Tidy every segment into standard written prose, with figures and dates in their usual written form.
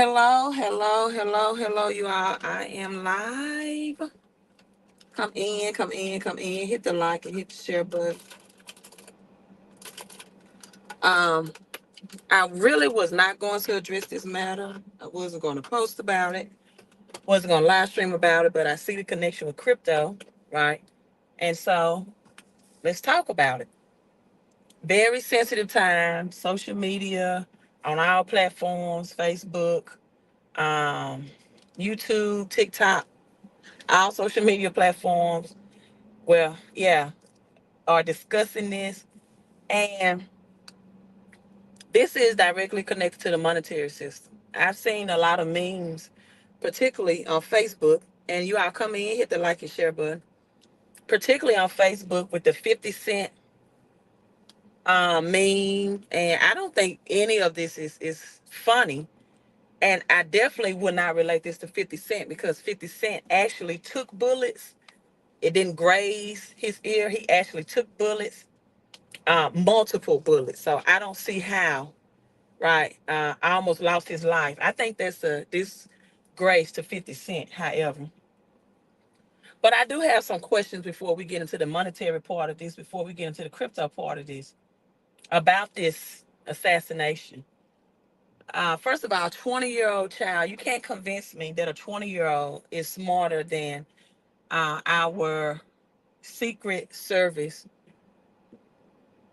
Hello, hello, hello, hello, you all. I am live. Come in, come in, come in. Hit the like and hit the share button. Um, I really was not going to address this matter. I wasn't going to post about it. Wasn't going to live stream about it. But I see the connection with crypto, right? And so let's talk about it. Very sensitive time. Social media on all platforms: Facebook, um, YouTube, TikTok, all social media platforms. Well, yeah, are discussing this. And this is directly connected to the monetary system. I've seen a lot of memes, particularly on Facebook, and you all come in, hit the like and share button, particularly on Facebook with the 50 cent meme. And I don't think any of this is funny. And I definitely would not relate this to 50 Cent because 50 Cent actually took bullets. It didn't graze his ear. He actually took bullets, multiple bullets. So I don't see how, right? I almost lost his life. I think that's a disgrace to 50 Cent, however. But I do have some questions before we get into the monetary part of this, before we get into the crypto part of this, about this assassination. First of all, a 20-year-old child, you can't convince me that a 20-year-old is smarter than our Secret Service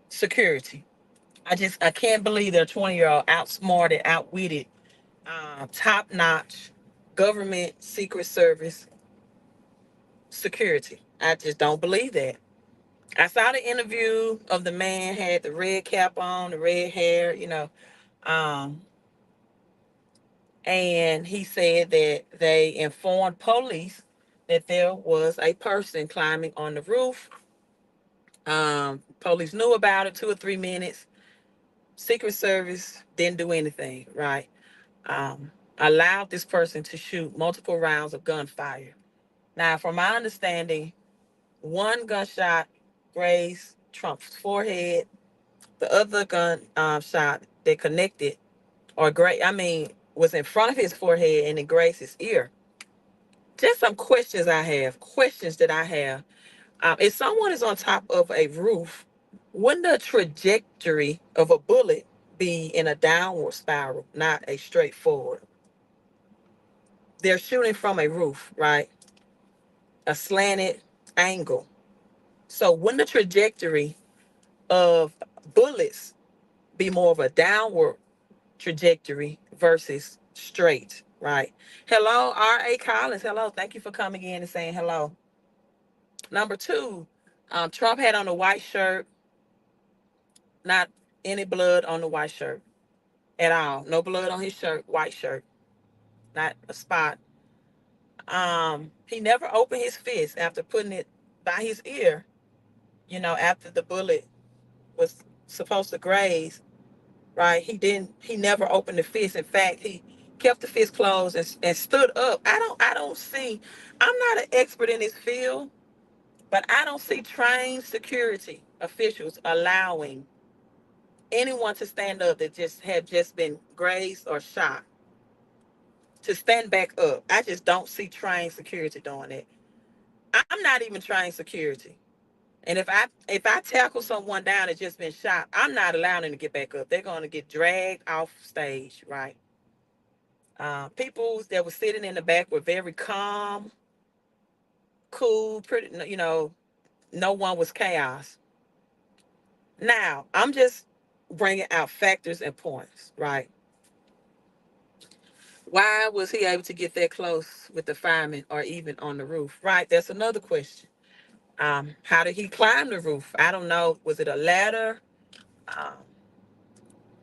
security. I can't believe that a 20-year-old outsmarted, outwitted, top notch government Secret Service security. I just don't believe that. I saw the interview of the man, had the red cap on, the red hair, um, and he said that they informed police that there was a person climbing on the roof. Police knew about it 2 or 3 minutes. Secret Service didn't do anything, right? Allowed this person to shoot multiple rounds of gunfire. Now, from my understanding, one gunshot grazed Trump's forehead. The other gun shot that connected, was in front of his forehead and it grazed his ear. Just some questions that I have. If someone is on top of a roof, wouldn't the trajectory of a bullet be in a downward spiral, not a straightforward? They're shooting from a roof, right? A slanted angle. So wouldn't the trajectory of bullets be more of a downward trajectory versus straight, right? Hello, R.A. Collins. Hello. Thank you for coming in and saying hello. Number two, Trump had on a white shirt, not any blood on the white shirt at all. No blood on his shirt, white shirt, not a spot. He never opened his fist after putting it by his ear, after the bullet was supposed to graze, right? He never opened the fist. In fact, he kept the fist closed and stood up. I don't see, I'm not an expert in this field, but I don't see trained security officials allowing anyone to stand up that just been grazed or shot to stand back up. I just don't see trained security doing it. I'm not even trained security. And if I tackle someone down that's just been shot, I'm not allowing them to get back up. They're going to get dragged off stage, right? People that were sitting in the back were very calm, cool, pretty. No one was chaos. Now I'm just bringing out factors and points, right? Why was he able to get that close with the firemen or even on the roof? Right, that's another question. How did he climb the roof? I don't know. Was it a ladder? Um,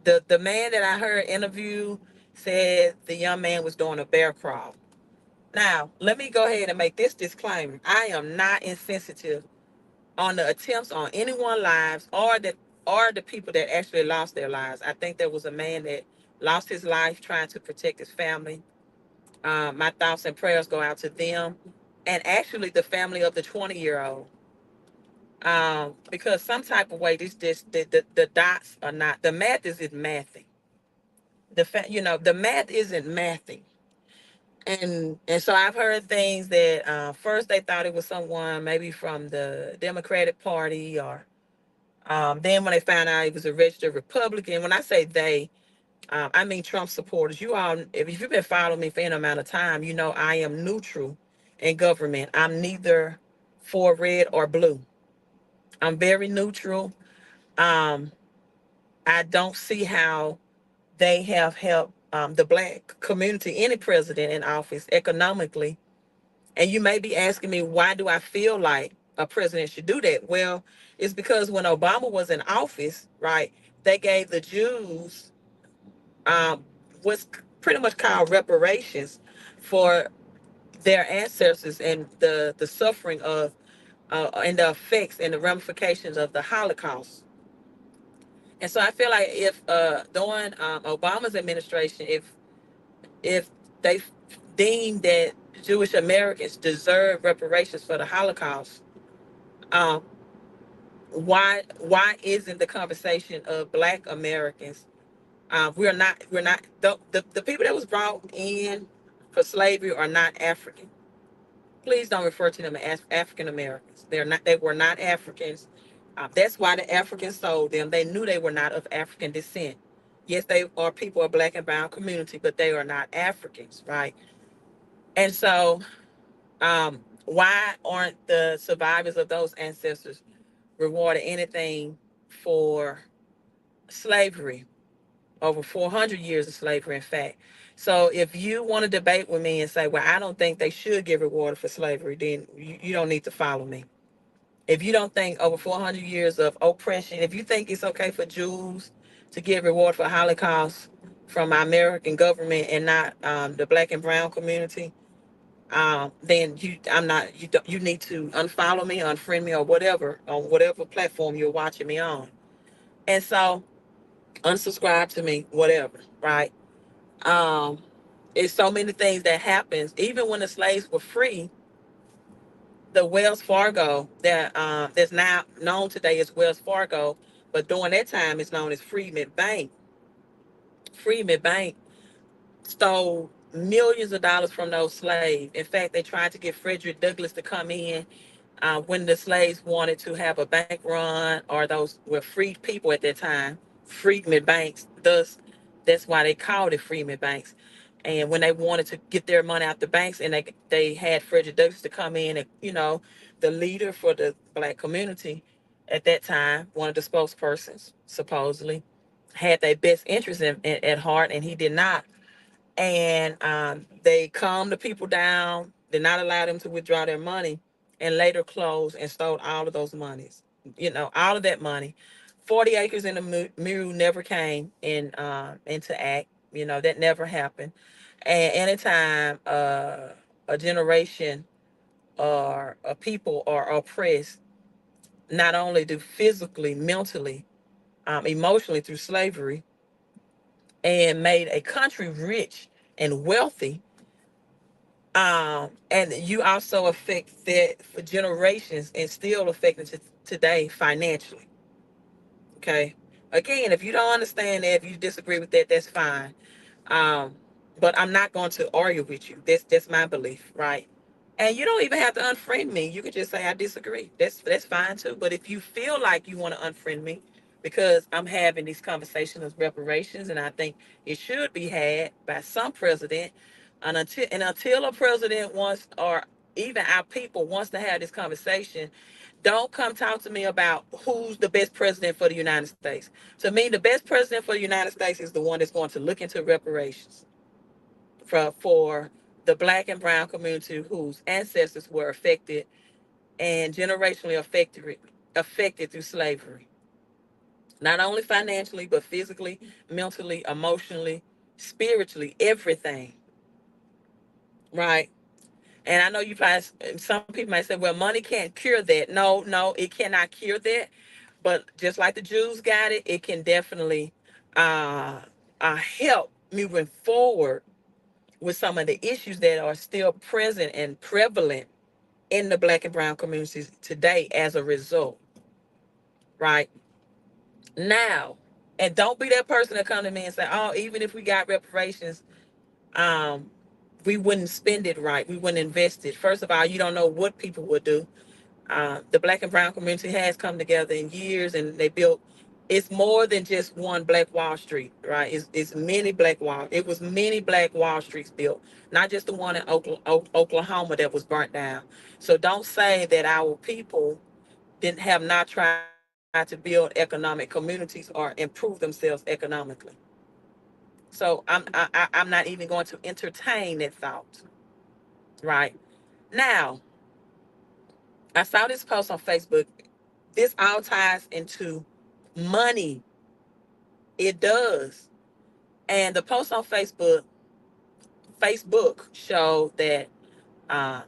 the man that I heard interview said the young man was doing a bear crawl. Now, let me go ahead and make this disclaimer. I am not insensitive on the attempts on anyone's lives or the people that actually lost their lives. I think there was a man that lost his life trying to protect his family. My thoughts and prayers go out to them and actually the family of the 20-year-old. Because some type of way, the dots are not, the math is mathing. the math isn't mathing. And so I've heard things that first they thought it was someone maybe from the Democratic Party, or then when they found out it was a registered Republican. When I say they, I mean Trump supporters. You all, if you've been following me for any amount of time, you know I am neutral in government. I'm neither for red or blue. I'm very neutral. Um, I don't see how they have helped the black community, any president in office, economically. And you may be asking me, why do I feel like a president should do that? Well, it's because when Obama was in office, right, they gave the Jews um, what's pretty much called reparations for their ancestors and the suffering of and the effects and the ramifications of the Holocaust. And so I feel like if during Obama's administration, if they deemed that Jewish Americans deserve reparations for the Holocaust, um, why isn't the conversation of Black Americans? We're not the people that was brought in for slavery are not African. Please don't refer to them as African Americans. They were not Africans. That's why the Africans sold them. They knew they were not of African descent. Yes, they are people of Black and brown community, but they are not Africans, right? And so, why aren't the survivors of those ancestors rewarded anything for slavery? Over 400 years of slavery, in fact. So if you want to debate with me and say, well, I don't think they should get rewarded for slavery, then you don't need to follow me. If you don't think over 400 years of oppression, if you think it's okay for Jews to get rewarded for Holocaust from our American government and not the Black and brown community, then you need to unfollow me, unfriend me, or whatever on whatever platform you're watching me on. And so unsubscribe to me, whatever, right? Um, it's so many things that happens. Even when the slaves were free, the Wells Fargo that's now known today as Wells Fargo, but during that time it's known as Freedmen Bank. Freedmen Bank stole millions of dollars from those slaves. In fact, they tried to get Frederick Douglass to come in when the slaves wanted to have a bank run, or those were freed people at that time, freedmen banks. Thus, that's why they called it freedmen banks. And when they wanted to get their money out the banks, and they had Frederick Douglass to come in, and the leader for the Black community at that time, one of the spokespersons supposedly had their best interest at heart, and he did not. And they calmed the people down, did not allow them to withdraw their money, and later closed and stole all of those monies. All of that money. 40 acres in the Miru never came into act. That never happened. And anytime a generation or a people are oppressed, not only do physically, mentally, emotionally through slavery, and made a country rich and wealthy, and you also affect that for generations and still affecting today financially. Okay. Again, if you don't understand that, if you disagree with that, that's fine. Um, but I'm not going to argue with you. That's my belief, right? And you don't even have to unfriend me. You can just say I disagree. That's fine too. But if you feel like you want to unfriend me because I'm having these conversations of reparations, and I think it should be had by some president, and until a president wants, or even our people wants to have this conversation, don't come talk to me about who's the best president for the United States. To me, the best president for the United States is the one that's going to look into reparations for the Black and brown community whose ancestors were affected and generationally affected through slavery. Not only financially, but physically, mentally, emotionally, spiritually, everything. Right? And I know some people might say, well, money can't cure that. No, no, it cannot cure that. But just like the Jews got it, it can definitely uh, help moving forward with some of the issues that are still present and prevalent in the Black and brown communities today as a result. Right? Now, And don't be that person that come to me and say, "Oh, even if we got reparations, um, we wouldn't spend it right. We wouldn't invest it." First of all, you don't know what people would do. The black and brown community has come together in years, and they built. It's more than just one Black Wall Street, right? It's many Black Wall. It was many Black Wall Streets built, not just the one in Oklahoma that was burnt down. So don't say that our people didn't have not tried to build economic communities or improve themselves economically. So I'm not even going to entertain that thought, right? Now, I saw this post on Facebook. This all ties into money. It does. And the post on Facebook showed that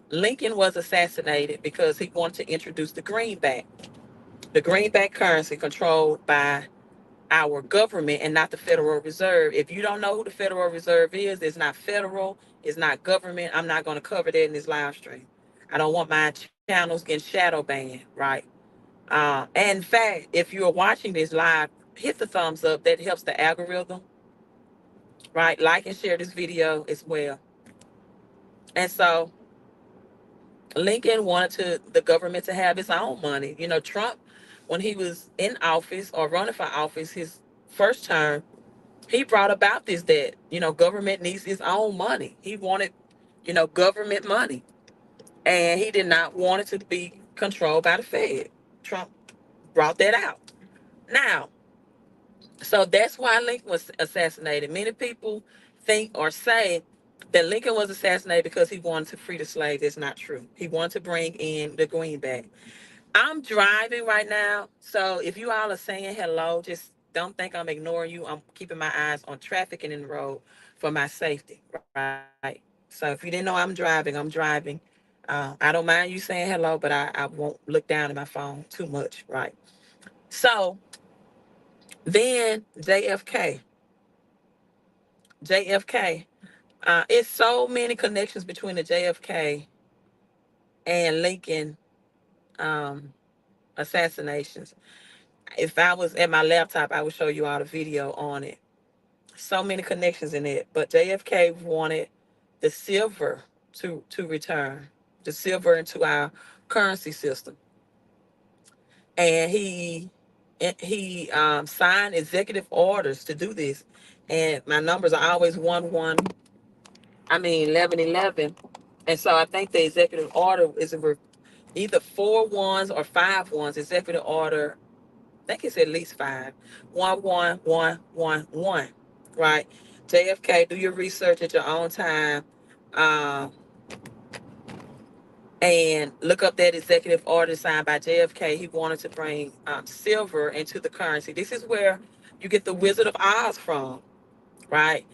Lincoln was assassinated because he wanted to introduce the greenback currency controlled by our government and not the Federal Reserve. If you don't know who the Federal Reserve is, it's not federal, it's not government. I'm not going to cover that in this live stream. I don't want my channels getting shadow banned, right? And in fact, if you're watching this live, hit the thumbs up. That helps the algorithm, right? Like and share this video as well. And so Lincoln wanted the government to have its own money. You know, Trump, when he was in office or running for office, his first term, he brought about this that, government needs its own money. He wanted, government money. And he did not want it to be controlled by the Fed. Trump brought that out. Now, so that's why Lincoln was assassinated. Many people think or say that Lincoln was assassinated because he wanted to free the slaves. That's not true. He wanted to bring in the greenback. I'm driving right now, so if you all are saying hello, just don't think I'm ignoring you. I'm keeping my eyes on traffic and in the road for my safety, right? So if you didn't know I'm driving. I don't mind you saying hello, but I won't look down at my phone too much, right? So then JFK. It's so many connections between the JFK and Lincoln um, assassinations. If I was at my laptop, I would show you all the video on it. So many connections in it. But JFK wanted the silver to return, the silver into our currency system, and he signed executive orders to do this. And my numbers are always 1111. And so I think the executive order is either 4 1s or 5 1s. Executive order, I think it's at least five. 11111. Right? JFK, do your research at your own time. Um, and look up that executive order signed by JFK. He wanted to bring silver into the currency. This is where you get the Wizard of Oz from, right?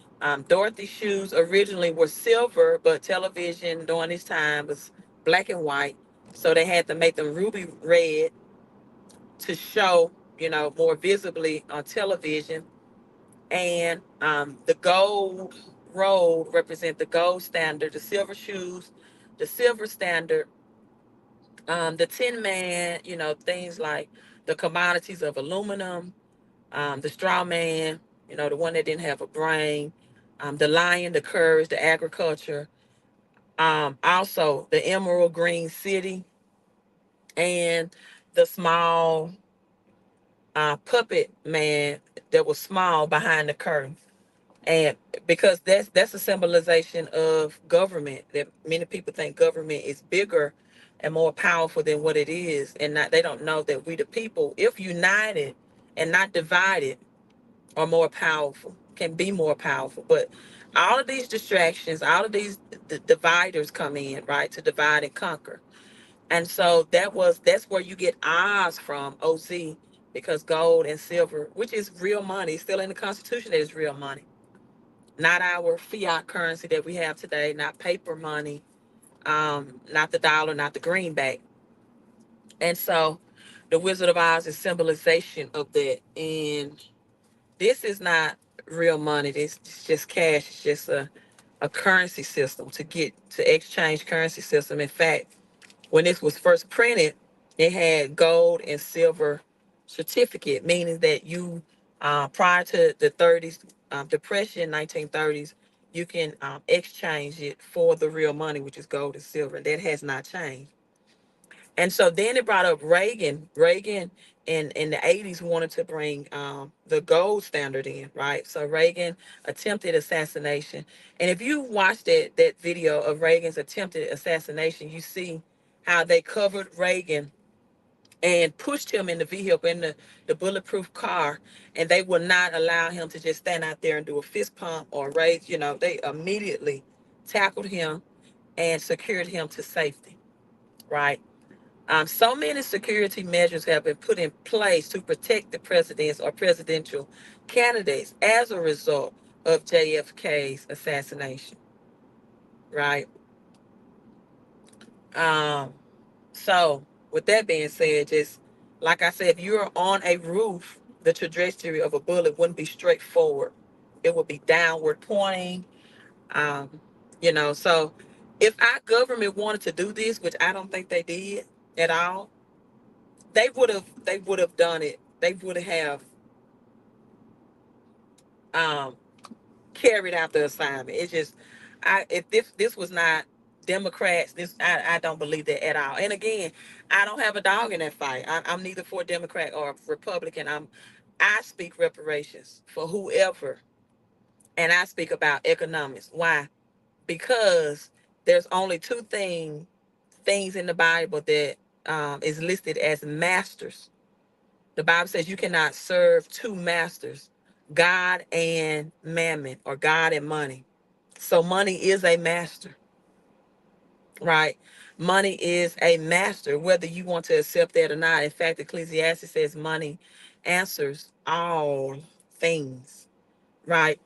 Dorothy's shoes originally were silver, but television during this time was black and white. So they had to make them ruby red to show, more visibly on television. And the gold road represent the gold standard, the silver shoes, the silver standard, the Tin Man, things like the commodities of aluminum, the straw man, the one that didn't have a brain, the lion, the courage, the agriculture, also the emerald green city, and the small puppet man that was small behind the curtain. And because that's a symbolization of government, that many people think government is bigger and more powerful than what it is, and not they don't know that we the people, if united and not divided, are more powerful, can be more powerful. But all of these distractions, all of these dividers come in, right, to divide and conquer. And so that's where you get Oz from, OZ, because gold and silver, which is real money, still in the Constitution, that is real money, not our fiat currency that we have today, not paper money, not the dollar, not the greenback. And so the Wizard of Oz is symbolization of that. And this is not real money. This is just cash. It's just a currency system to exchange currency system. In fact, when this was first printed, it had gold and silver certificate, meaning that you Prior to the 30s, depression, 1930s, you can exchange it for the real money, which is gold and silver. And that has not changed. And so then it brought up Reagan. Reagan in the 80s wanted to bring the gold standard in, right? So Reagan attempted assassination. And if you watch that video of Reagan's attempted assassination, you see how they covered Reagan and pushed him in the vehicle, in the bulletproof car, and they would not allow him to just stand out there and do a fist pump or raise. They immediately tackled him and secured him to safety, right? So many security measures have been put in place to protect the presidents or presidential candidates as a result of JFK's assassination, right? Um, so, with that being said, just like I said, if you're on a roof, the trajectory of a bullet wouldn't be straightforward. It would be downward pointing. Um, so if our government wanted to do this, which I don't think they did at all, they would have done it. They would have um carried out the assignment. It's just, if this was not Democrats, I don't believe that at all. And again, I don't have a dog in that fight. I'm neither for Democrat or Republican. I speak reparations for whoever, and I speak about economics. Why? Because there's only two things in the Bible that is listed as masters. The Bible says you cannot serve two masters, God and mammon, or God and money. So money is a master, right? Money is a master, whether you want to accept that or not. In fact, Ecclesiastes says money answers all things, right?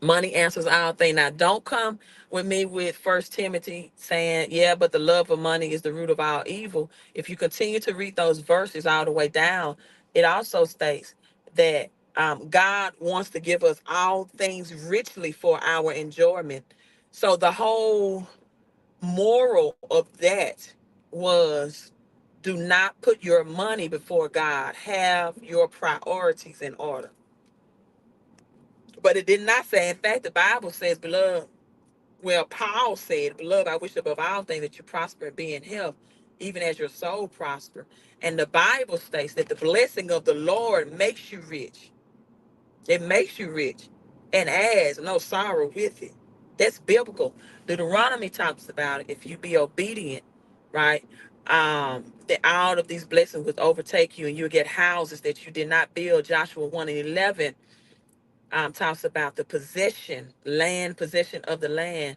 Money answers all things. Now, don't come with me with First Timothy saying, yeah, but the love of money is the root of all evil. If you continue to read those verses all the way down, it also states that God wants to give us all things richly for our enjoyment. So the whole moral of that was, do not put your money before God. Have your priorities in order. But it did not say, in fact, the Bible says, beloved, well, Paul said, beloved, I wish above all things that you prosper and be in health, even as your soul prosper. And the Bible states that the blessing of the Lord makes you rich. It makes you rich and adds no sorrow with it. That's biblical. Deuteronomy talks about it. If you be obedient, right? That all of these blessings will overtake you and you'll get houses that you did not build. Joshua 1 and 11 talks about the possession of the land.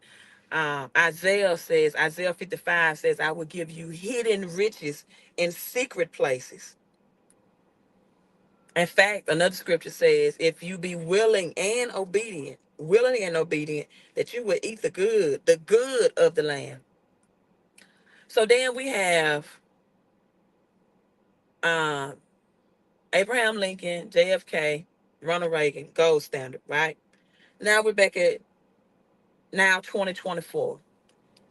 Isaiah 55 says, I will give you hidden riches in secret places. In fact, another scripture says, if you be willing and obedient, that you will eat the good of the land. So then we have uh, Abraham Lincoln, JFK, Ronald Reagan, gold standard, right? Now we're back at now 2024.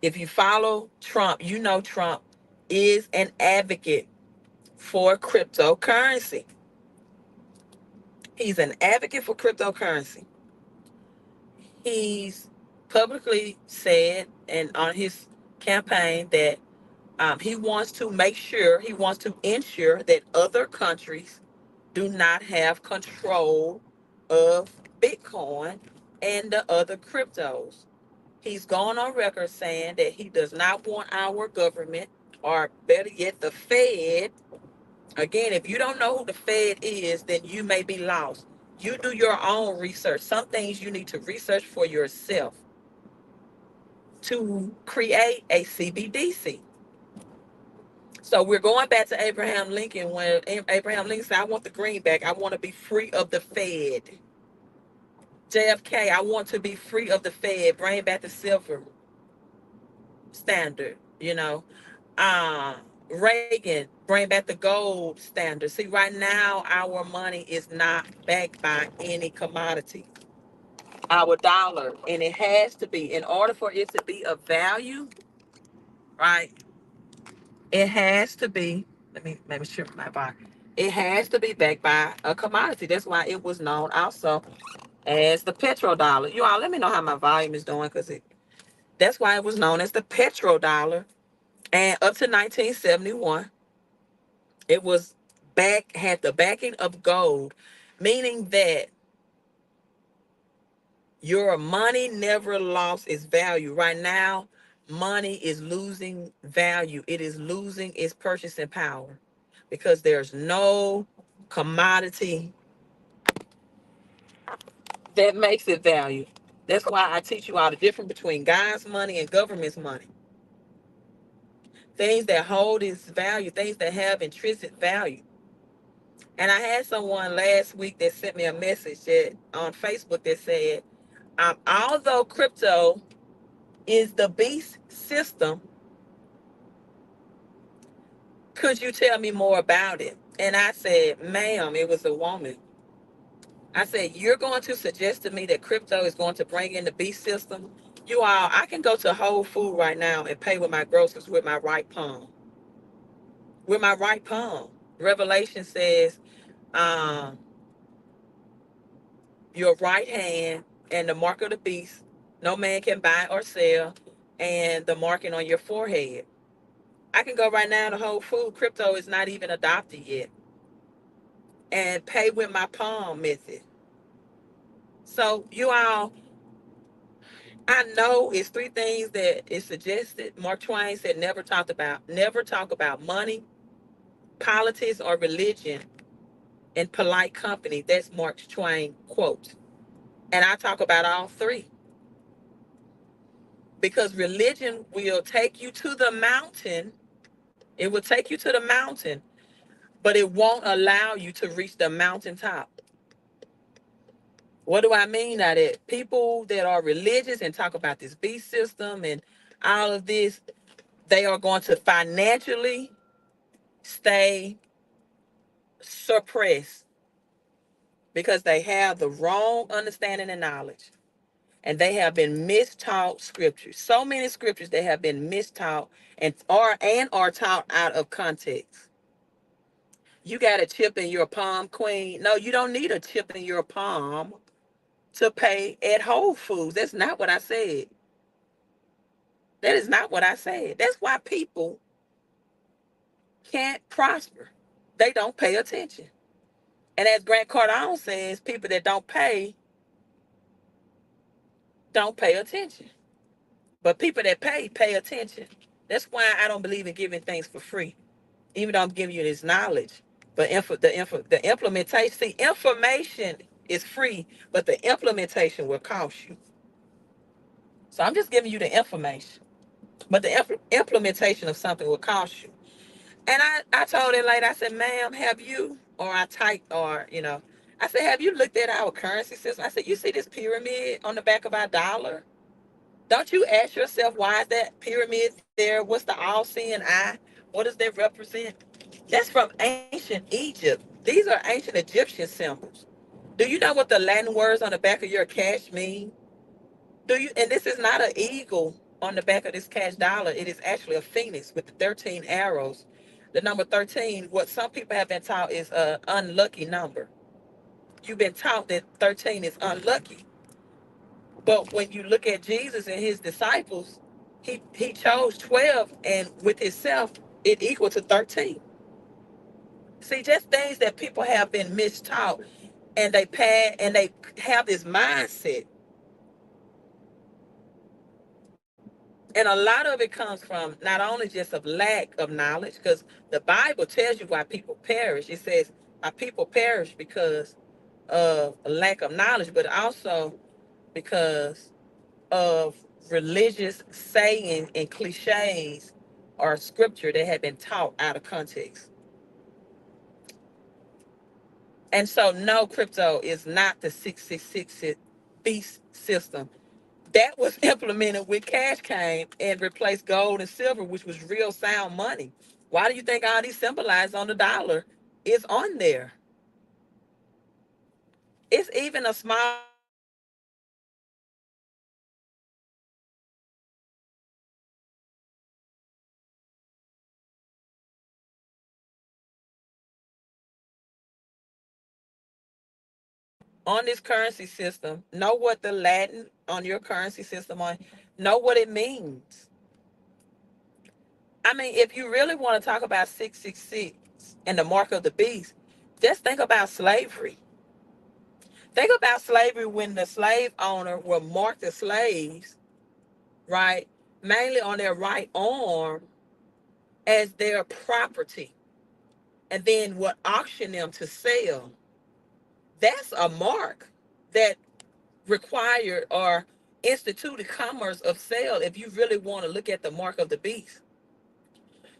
If you follow Trump, you know Trump is an advocate for cryptocurrency. He's an advocate for cryptocurrency. He's publicly said and on his campaign that he wants to ensure that other countries do not have control of Bitcoin and the other cryptos. He's gone on record saying that he does not want our government, or better yet, the Fed. Again, if you don't know who the Fed is, then you may be lost. You do your own research. Some things you need to research for yourself to create a CBDC. So we're going back to Abraham Lincoln when Abraham Lincoln said, I want the greenback. I want to be free of the Fed. JFK, I want to be free of the Fed. Bring back the silver standard, Uh, Reagan, bring back the gold standard. See, right now, our money is not backed by any commodity. Our dollar, and it has to be, in order for it to be of value, right? It has to be, let me sure my bar. It has to be backed by a commodity. That's why it was known also as the petrodollar. You all, let me know how my volume is doing, because that's why it was known as the petrodollar. And up to 1971, it was had the backing of gold, meaning that your money never lost its value. Right now, money is losing value. It is losing its purchasing power because there's no commodity that makes it value. That's why I teach you all the difference between God's money and government's money. Things that hold its value, things that have intrinsic value. And I had someone last week that sent me a message on Facebook that said, although crypto is the beast system, could you tell me more about it? And I said, ma'am, it was a woman. I said, you're going to suggest to me that crypto is going to bring in the beast system? You all, I can go to Whole Food right now and pay with my groceries with my right palm. With my right palm. Revelation says, um, your right hand and the mark of the beast, no man can buy or sell, and the marking on your forehead. I can go right now to Whole Food. Crypto is not even adopted yet. And pay with my palm method. So you all, I know it's three things that is suggested. Mark Twain said never talk about money, politics, or religion in polite company. That's Mark Twain quote. And I talk about all three. Because religion will take you to the mountain. It will take you to the mountain, but it won't allow you to reach the mountaintop. What do I mean by that? People that are religious and talk about this beast system and all of this, they are going to financially stay suppressed because they have the wrong understanding and knowledge. And they have been mistaught scriptures. So many scriptures that have been mistaught and are taught out of context. You got a chip in your palm, queen. No, you don't need a chip in your palm to pay at Whole Foods. That's not what I said. That is not what I said. That's why people can't prosper. They don't pay attention. And as Grant Cardone says, people that don't pay attention. But people that pay attention. That's why I don't believe in giving things for free, even though I'm giving you this knowledge. But the implementation, see, information is free, but the implementation will cost you. So I'm just giving you the information, but the implementation of something will cost you. And I told that lady, I said, ma'am, have you, or I typed, I said, have you looked at our currency system? I said, you see this pyramid on the back of our dollar? Don't you ask yourself, why is that pyramid there? What's the all-seeing eye? What does that represent? That's from ancient Egypt. These are ancient Egyptian symbols. Do you know what the Latin words on the back of your cash mean? Do you? And this is not an eagle on the back of this cash dollar. It is actually a phoenix with the 13 arrows. The number 13, what some people have been taught is an unlucky number. You've been taught that 13 is unlucky. But when you look at Jesus and his disciples, he chose 12, and with himself, it equal to 13. See, just things that people have been mistaught, and they have this mindset. And a lot of it comes from not only just of lack of knowledge, because the Bible tells you why people perish. It says, my people perish because of a lack of knowledge, but also because of religious saying and cliches or scripture that had been taught out of context. And so, no, crypto is not the 666 beast system. That was implemented when cash came and replaced gold and silver, which was real sound money. Why do you think all these symbolized on the dollar is on there? It's even a small amount of silver on the dollar. on this currency system, know what the Latin on your currency system on, know what it means. I mean, if you really want to talk about 666 and the mark of the beast, just think about slavery. Think about slavery when the slave owner will mark the slaves, right, mainly on their right arm as their property, and then would auction them to sell. That's a mark that required or instituted commerce of sale if you really want to look at the mark of the beast.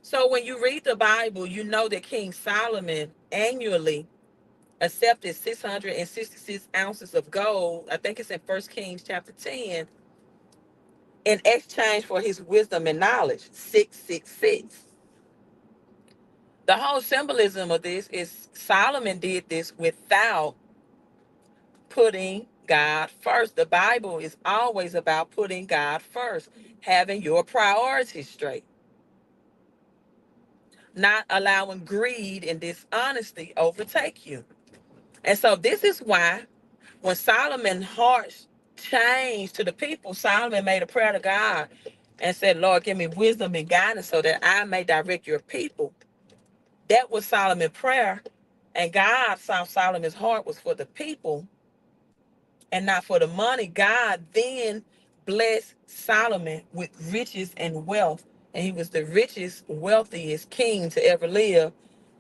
So when you read the Bible, you know that King Solomon annually accepted 666 ounces of gold. I think it's in 1 Kings chapter 10, in exchange for his wisdom and knowledge. 666. The whole symbolism of this is Solomon did this without putting God first. The Bible is always about putting God first, having your priorities straight, not allowing greed and dishonesty overtake you. And so this is why when Solomon's heart changed to the people, Solomon made a prayer to God and said, Lord, give me wisdom and guidance so that I may direct your people. That was Solomon's prayer. And God saw Solomon's heart was for the people and not for the money. God then blessed Solomon with riches and wealth. And he was the richest, wealthiest king to ever live.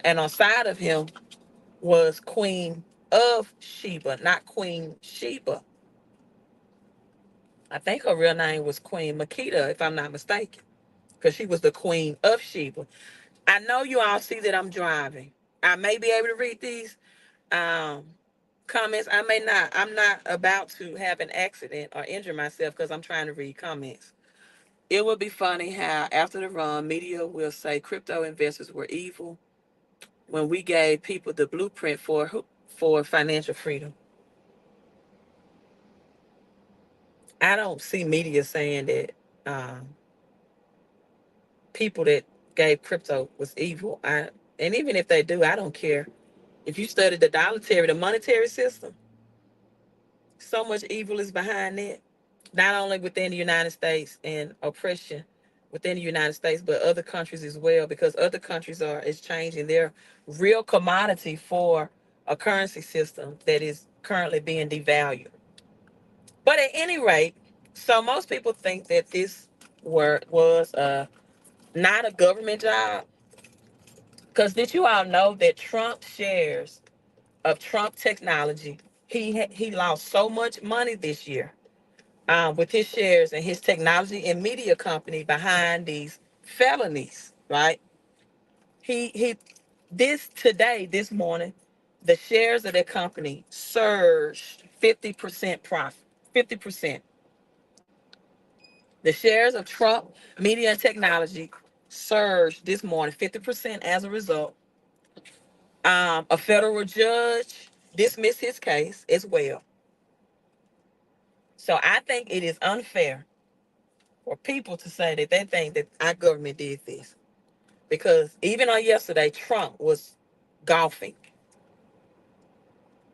And on side of him was Queen of Sheba, not Queen Sheba. I think her real name was Queen Makita, if I'm not mistaken, because she was the Queen of Sheba. I know you all see that I'm driving. I may be able to read these um, comments. I may not. I'm not about to have an accident or injure myself because I'm trying to read comments. It would be funny how after the run, media will say crypto investors were evil when we gave people the blueprint for financial freedom. I don't see media saying that people that gave crypto was evil. And even if they do, I don't care. If you study the monetary system, so much evil is behind it. Not only within the United States and oppression within the United States, but other countries as well, because other countries are exchanging their real commodity for a currency system that is currently being devalued. But at any rate, so most people think that this was not a government job. Because did you all know that Trump shares of Trump technology, he lost so much money this year with his shares and his technology and media company behind these felonies, right? He this morning, the shares of their company surged 50% profit. 50%. The shares of Trump Media and Technology surged this morning 50% as a result. A federal judge dismissed his case as well. So I think it is unfair for people to say that they think that our government did this. Because even on yesterday, Trump was golfing.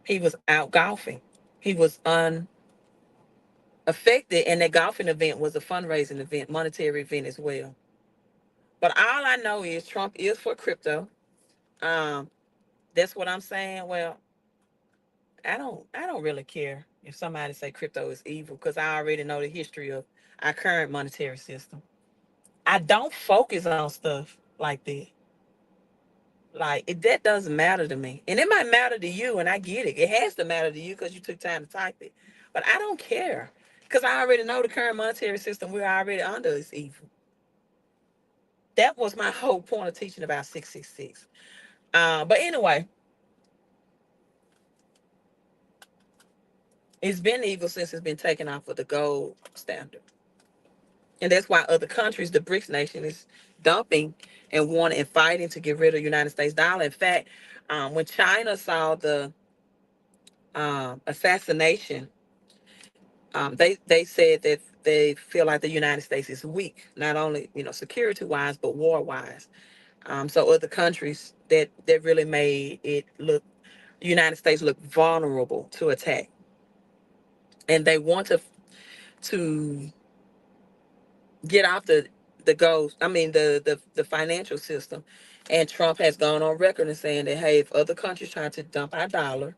He was out golfing. He was unaffected, and that golfing event was a fundraising event, monetary event as well. But all I know is Trump is for crypto. Um, that's what I'm saying. Well, I don't really care if somebody say crypto is evil because I already know the history of our current monetary system. I don't focus on stuff like that. That doesn't matter to me, and it might matter to you, and I get it. It has to matter to you because you took time to type it, but I don't care because I already know the current monetary system we're already under is evil. That was my whole point of teaching about 666. But anyway, it's been evil since it's been taken off of the gold standard. And that's why other countries, the BRICS nation, is dumping and wanting and fighting to get rid of the United States dollar. In fact, when China saw the assassination, they said that they feel like the United States is weak, not only security wise, but war wise. So other countries that really made it look, the United States look vulnerable to attack, and they want to get off the goals. I mean the financial system. And Trump has gone on record and saying that, hey, if other countries try to dump our dollar,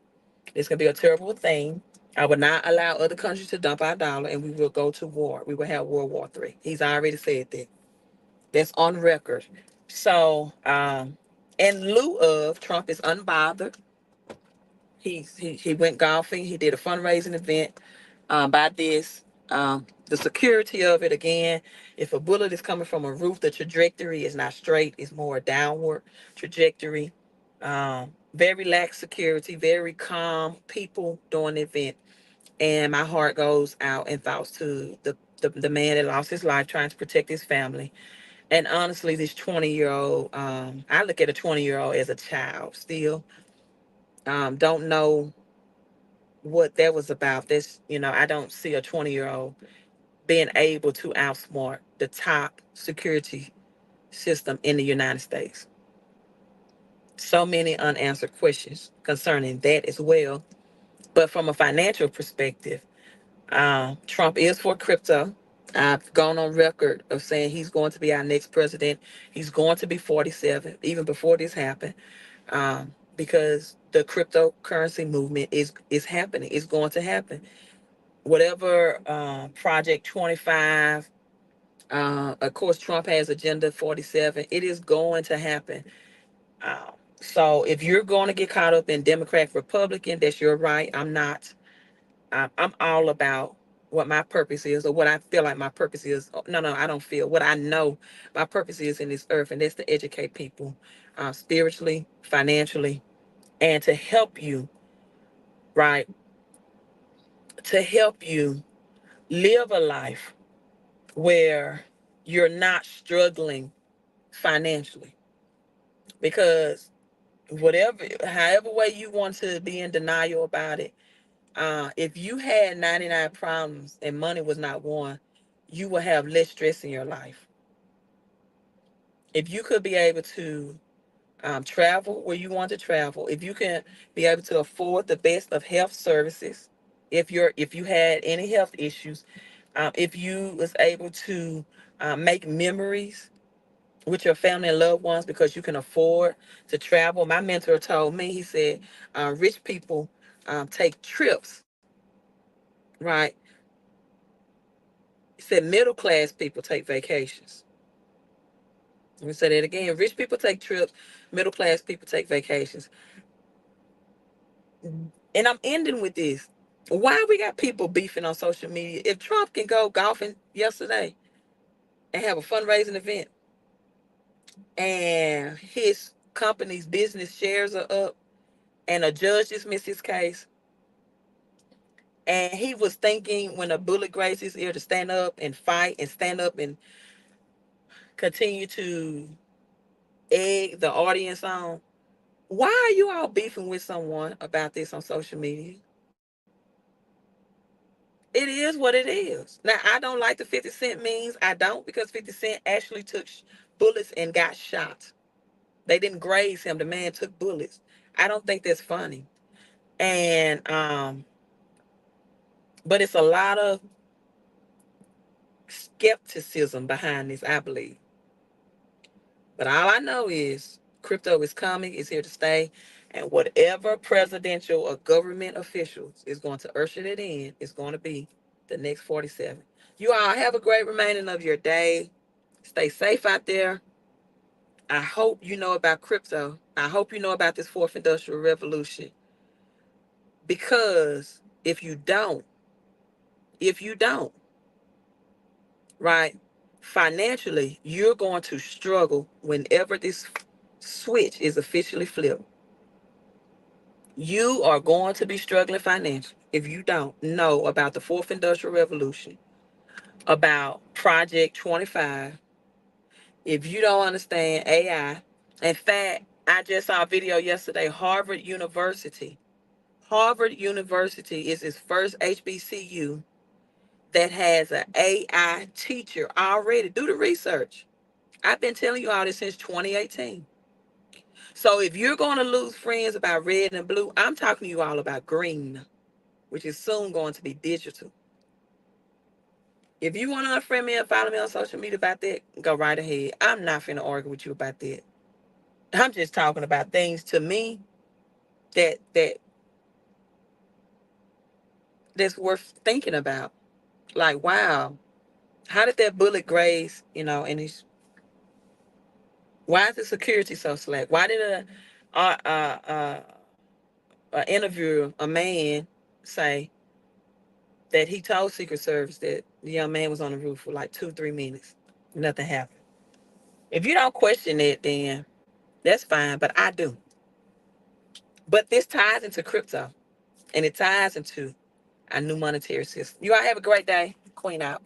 it's gonna be a terrible thing. I would not allow other countries to dump our dollar, and we will go to war. We will have World War III. He's already said that. That's on record. So, in lieu of, Trump is unbothered. He went golfing. He did a fundraising event by this. The security of it, again, if a bullet is coming from a roof, the trajectory is not straight, it's more downward trajectory. Very lax security, very calm people during the event. And my heart goes out and thoughts to the man that lost his life trying to protect his family. And honestly, this 20-year-old, I look at a 20-year-old as a child still. Don't know what that was about. This, I don't see a 20-year-old being able to outsmart the top security system in the United States. So many unanswered questions concerning that as well. But from a financial perspective, Trump is for crypto. I've gone on record of saying he's going to be our next president. He's going to be 47, even before this happened, because the cryptocurrency movement is happening. It's going to happen. Whatever Project 25, of course, Trump has Agenda 47. It is going to happen. So if you're going to get caught up in Democrat, Republican, that's your right. I'm not. I'm all about what my purpose is, or what I feel like my purpose is. No, no, I don't feel. What I know my purpose is in this earth, and that's to educate people spiritually, financially, and to help you, right? To help you live a life where you're not struggling financially. Because however way you want to be in denial about it, if you had 99 problems and money was not one, you will have less stress in your life. If you could be able to travel where you want to travel, if you can be able to afford the best of health services, if you had any health issues, if you was able to make memories with your family and loved ones because you can afford to travel. My mentor told me, he said, rich people take trips, right? He said middle class people take vacations. Let me say that again. Rich people take trips, middle class people take vacations. And I'm ending with this. Why we got people beefing on social media? If Trump can go golfing yesterday and have a fundraising event, and his company's business shares are up, and a judge dismissed his case, and he was thinking when a bullet grazed his ear to stand up and fight and stand up and continue to egg the audience on. Why are you all beefing with someone about this on social media? It is what it is. Now, I don't like the 50 Cent memes. I don't, because 50 Cent actually took bullets and got shot. They didn't graze him. The man took bullets. I don't think that's funny. And but it's a lot of skepticism behind this, I believe. But all I know is crypto is coming, it's here to stay. And whatever presidential or government officials is going to usher it in is going to be the next 47. You all have a great remaining of your day. Stay safe out there. I hope you know about crypto. I hope you know about this fourth industrial revolution. Because if you don't, right, financially, you're going to struggle whenever this switch is officially flipped. You are going to be struggling financially if you don't know about the fourth industrial revolution, about Project 25, if you don't understand AI. In fact, I just saw a video yesterday. Harvard University is its first HBCU that has an AI teacher already. Do the research. I've been telling you all this since 2018. So if you're going to lose friends about red and blue, I'm talking to you all about green, which is soon going to be digital. If you want to unfriend me and follow me on social media about that, go right ahead. I'm not finna argue with you about that. I'm just talking about things to me that that's worth thinking about. Like, wow, how did that bullet graze? And he's why is the security so slack? Why did a interviewer, a man, say that he told Secret Service that the young man was on the roof for like 2, 3 minutes. Nothing happened. If you don't question it, then that's fine, but I do. But this ties into crypto and it ties into our new monetary system. You all have a great day. Queen out.